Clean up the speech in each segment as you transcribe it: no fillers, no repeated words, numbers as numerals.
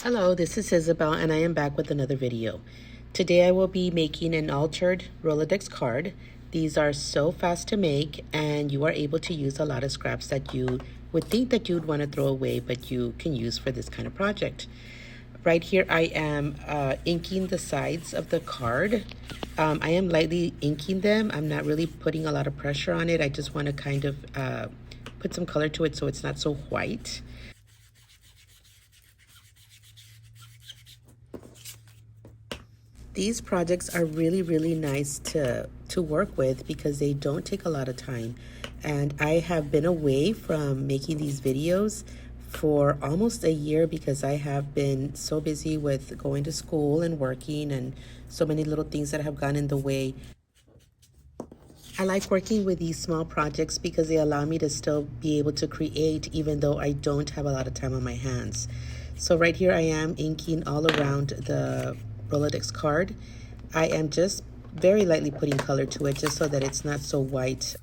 Hello, this is Isabel and I am back with another video. Today I will be making an altered Rolodex card. These are so fast to make and you are able to use a lot of scraps that you would think that you'd want to throw away, but you can use for this kind of project. Right here I am inking the sides of the card. I am lightly inking them. I'm not really putting a lot of pressure on it. I just want to kind of put some color to it so it's not so white. These projects are really nice to work with because they don't take a lot of time. And I have been away from making these videos for almost a year because I have been so busy with going to school and working and so many little things that have gone in the way. I like working with these small projects because they allow me to still be able to create even though I don't have a lot of time on my hands. So right here I am inking all around the Rolodex card. I am just very lightly putting color to it just so that it's not so white.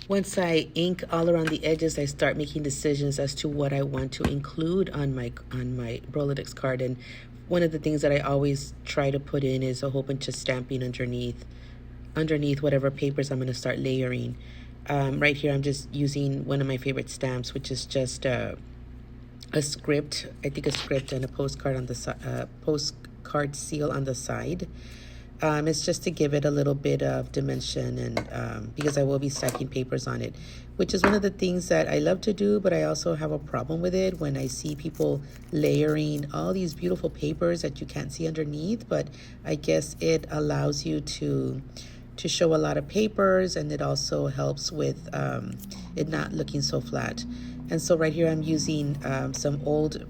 Once I ink all around the edges, I start making decisions as to what I want to include on my Rolodex card. And one of the things that I always try to put in is a whole bunch of stamping underneath whatever papers I'm going to start layering. Right here I'm just using one of my favorite stamps, which is just a script, I think a script and a postcard on the postcard seal on the side. It's just to give it a little bit of dimension and because I will be stacking papers on it, which is one of the things that I love to do, but I also have a problem with it when I see people layering all these beautiful papers that you can't see underneath. But I guess it allows you to show a lot of papers, and it also helps with it not looking so flat. And so right here I'm using some old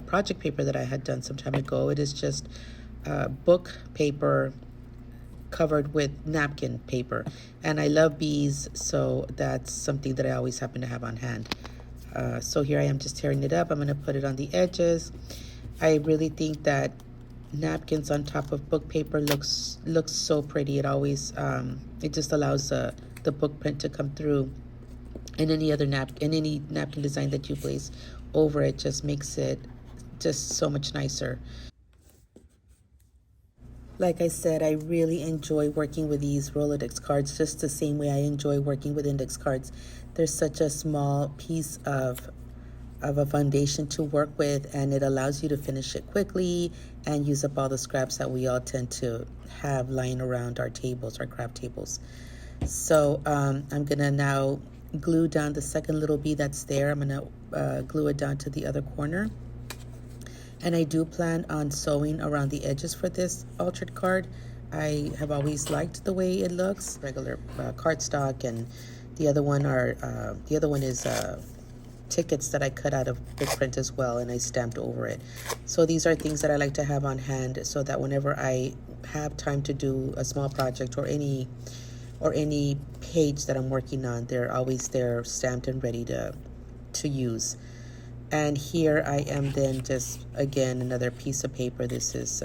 project paper that I had done some time ago. It is just book paper covered with napkin paper, and I love bees, so that's something that I always happen to have on hand. So here I am just tearing it up. I'm going to put it on the edges. I really think that napkins on top of book paper looks so pretty. It always it just allows the book print to come through, and any napkin design that you place over it just makes it just so much nicer. Like I said, I really enjoy working with these Rolodex cards just the same way I enjoy working with index cards. There's such a small piece of a foundation to work with, and it allows you to finish it quickly and use up all the scraps that we all tend to have lying around our tables, our craft tables. So I'm gonna now glue down the second little bee that's there. I'm gonna glue it down to the other corner. And I do plan on sewing around the edges for this altered card. I have always liked the way it looks, regular cardstock, and the other one is tickets that I cut out of big print as well, and I stamped over it. So these are things that I like to have on hand so that whenever I have time to do a small project or any page that I'm working on, they're always there stamped and ready to use. And here I am then just, again, another piece of paper. This is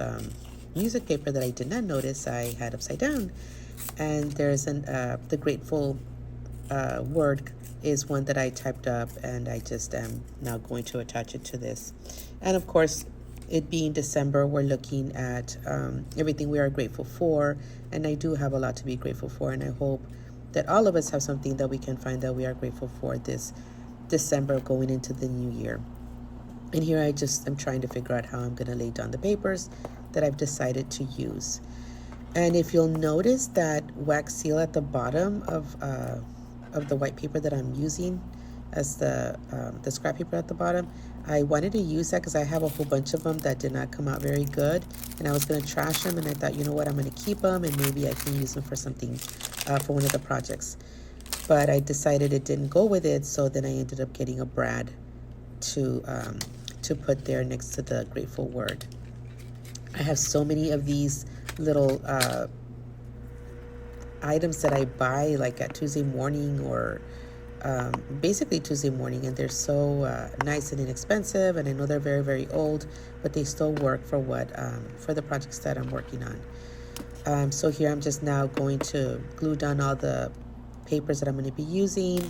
music paper that I did not notice I had upside down. And there's the grateful word is one that I typed up, and I just am now going to attach it to this. And of course, it being December, we're looking at everything we are grateful for. And I do have a lot to be grateful for, and I hope that all of us have something that we can find that we are grateful for this December going into the new year. And here I just am trying to figure out how I'm going to lay down the papers that I've decided to use. And if you'll notice that wax seal at the bottom of the white paper that I'm using as the scrap paper at the bottom, I wanted to use that because I have a whole bunch of them that did not come out very good, and I was going to trash them, and I thought, you know what, I'm going to keep them and maybe I can use them for something for one of the projects. But I decided it didn't go with it, so then I ended up getting a brad to put there next to the grateful word. I have so many of these little items that I buy like at Tuesday morning or basically Tuesday morning, and they're so nice and inexpensive, and I know they're very old, but they still work for for the projects that I'm working on. So here I'm just now going to glue down all the papers that I'm going to be using.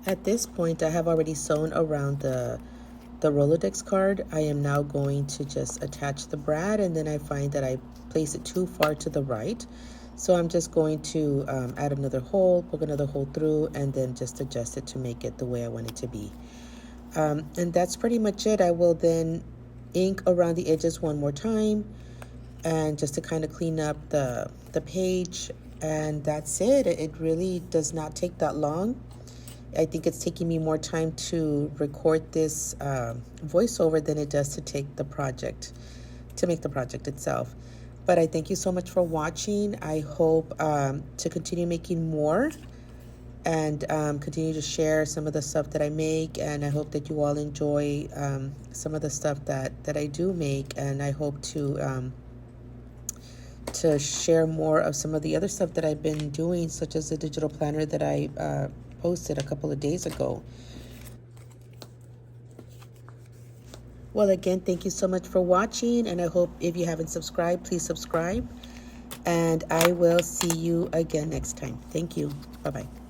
At this point, I have already sewn around the Rolodex card. I am now going to just attach the brad, and then I find that I place it too far to the right. So I'm just going to add another hole, poke another hole through, and then just adjust it to make it the way I want it to be. And that's pretty much it. I will then ink around the edges one more time, and just to kind of clean up the page, and that's it. It really does not take that long. I think it's taking me more time to record this voiceover than it does to make the project itself. But I thank you so much for watching. I hope to continue making more and continue to share some of the stuff that I make. And I hope that you all enjoy some of the stuff that I do make. And I hope to share more of some of the other stuff that I've been doing, such as the digital planner that I posted a couple of days ago. Well, again, thank you so much for watching, and I hope if you haven't subscribed, please subscribe, and I will see you again next time. Thank you. Bye-bye.